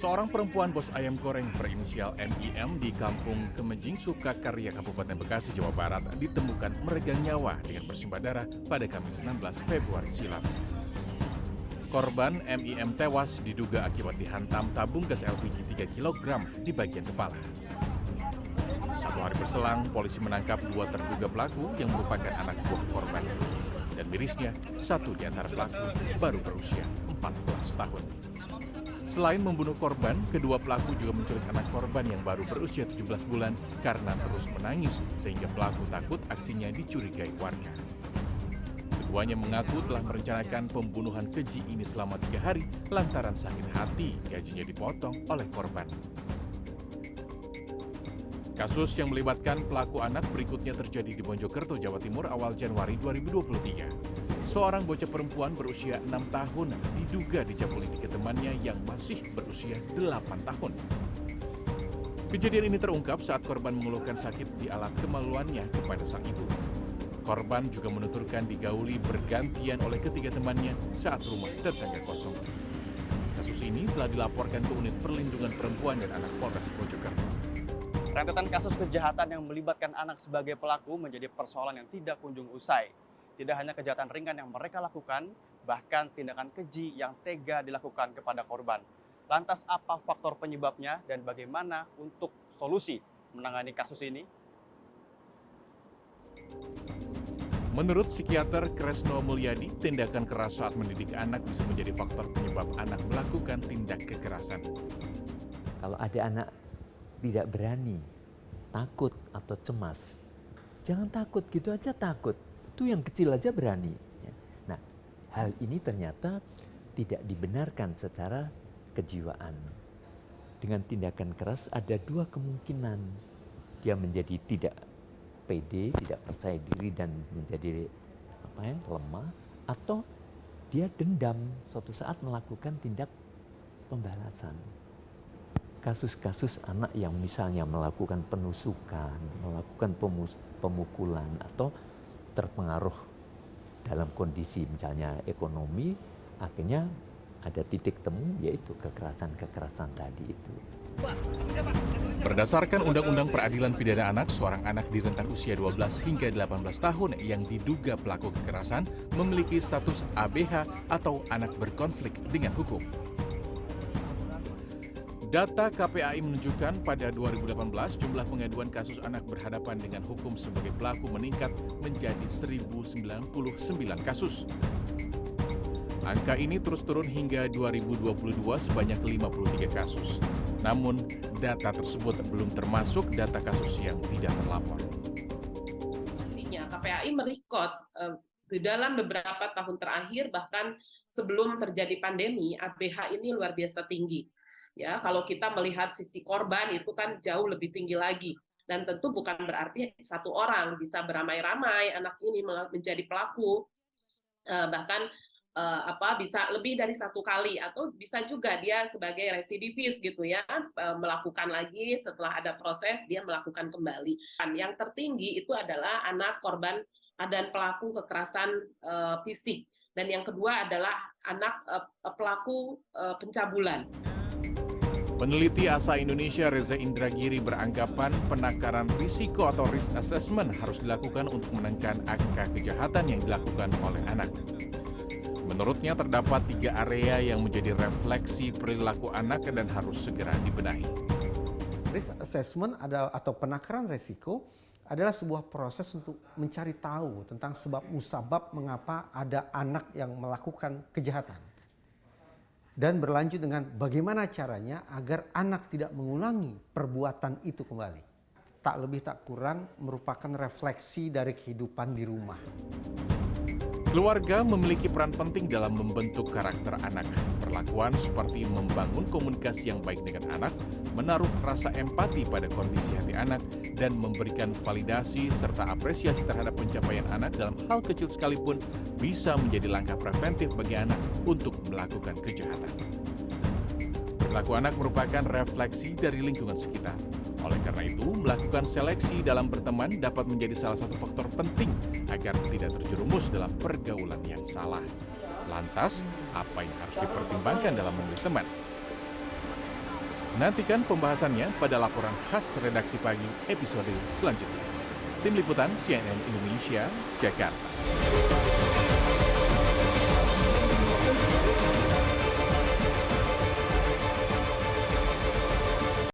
Seorang perempuan bos ayam goreng berinisial NIM di Kampung Kemejing, Sukakarya, Kabupaten Bekasi, Jawa Barat ditemukan meregang nyawa dengan bersimbah darah pada Kamis 16 Februari silam. Korban MIM tewas diduga akibat dihantam tabung gas LPG 3 kg di bagian kepala. 1 hari berselang, polisi menangkap 2 terduga pelaku yang merupakan anak buah korban. Dan mirisnya, 1 di antara pelaku baru berusia 14 tahun. Selain membunuh korban, kedua pelaku juga menculik anak korban yang baru berusia 17 bulan karena terus menangis sehingga pelaku takut aksinya dicurigai warga. Keduanya mengaku telah merencanakan pembunuhan keji ini selama 3 hari lantaran sakit hati gajinya dipotong oleh korban. Kasus yang melibatkan pelaku anak berikutnya terjadi di Mojokerto, Jawa Timur awal Januari 2023. Seorang bocah perempuan berusia 6 tahun diduga dicapuli 3 temannya yang masih berusia 8 tahun. Kejadian ini terungkap saat korban mengeluhkan sakit di alat kemaluannya kepada sang ibu. Korban juga menuturkan digauli bergantian oleh ketiga temannya saat rumah tetangga kosong. Kasus ini telah dilaporkan ke Unit Perlindungan Perempuan dan Anak Polres Mojokerto. Rentetan kasus kejahatan yang melibatkan anak sebagai pelaku menjadi persoalan yang tidak kunjung usai. Tidak hanya kejahatan ringan yang mereka lakukan, bahkan tindakan keji yang tega dilakukan kepada korban. Lantas apa faktor penyebabnya dan bagaimana untuk solusi menangani kasus ini? Menurut psikiater Kresno Mulyadi, tindakan keras saat mendidik anak bisa menjadi faktor penyebab anak melakukan tindak kekerasan. Kalau ada anak tidak berani, takut atau cemas, jangan takut, gitu aja takut. Itu yang kecil aja berani. Nah, hal ini ternyata tidak dibenarkan secara kejiwaan. Dengan tindakan keras ada 2 kemungkinan. Dia menjadi tidak pede, tidak percaya diri dan menjadi lemah, atau dia dendam suatu saat melakukan tindak pembalasan. Kasus-kasus anak yang misalnya melakukan penusukan, melakukan pemukulan atau terpengaruh dalam kondisi misalnya ekonomi, akhirnya ada titik temu yaitu kekerasan-kekerasan tadi itu. Berdasarkan Undang-Undang Peradilan Pidana Anak, seorang anak di rentang usia 12 hingga 18 tahun yang diduga pelaku kekerasan memiliki status ABH atau anak berkonflik dengan hukum. Data KPAI menunjukkan pada 2018 jumlah pengaduan kasus anak berhadapan dengan hukum sebagai pelaku meningkat menjadi 1.099 kasus. Angka ini terus turun hingga 2022 sebanyak 53 kasus. Namun, data tersebut belum termasuk data kasus yang tidak terlapor. KPAI merekod di dalam beberapa tahun terakhir, bahkan sebelum terjadi pandemi, ABH ini luar biasa tinggi. Ya, kalau kita melihat sisi korban itu kan jauh lebih tinggi lagi, dan tentu bukan berarti satu orang bisa beramai-ramai anak ini menjadi pelaku, bahkan bisa lebih dari 1 kali, atau bisa juga dia sebagai residivis gitu ya, melakukan lagi setelah ada proses dia melakukan kembali. Yang tertinggi itu adalah anak korban dan pelaku kekerasan fisik, dan yang kedua adalah anak pelaku pencabulan. Peneliti ASA Indonesia Reza Indragiri beranggapan penakaran risiko atau risk assessment harus dilakukan untuk menekan angka kejahatan yang dilakukan oleh anak. Menurutnya terdapat 3 area yang menjadi refleksi perilaku anak dan harus segera dibenahi. Risk assessment atau penakaran risiko adalah sebuah proses untuk mencari tahu tentang sebab musabab mengapa ada anak yang melakukan kejahatan. Dan berlanjut dengan bagaimana caranya agar anak tidak mengulangi perbuatan itu kembali. Tak lebih tak kurang merupakan refleksi dari kehidupan di rumah. Keluarga memiliki peran penting dalam membentuk karakter anak. Perlakuan seperti membangun komunikasi yang baik dengan anak, menaruh rasa empati pada kondisi hati anak, dan memberikan validasi serta apresiasi terhadap pencapaian anak dalam hal kecil sekalipun bisa menjadi langkah preventif bagi anak untuk melakukan kejahatan. Perilaku anak merupakan refleksi dari lingkungan sekitar. Oleh karena itu, melakukan seleksi dalam berteman dapat menjadi salah satu faktor penting agar tidak terjerumus dalam pergaulan yang salah. Lantas, apa yang harus dipertimbangkan dalam memilih teman? Nantikan pembahasannya pada laporan khas Redaksi Pagi episode selanjutnya. Tim Liputan CNN Indonesia, Jakarta.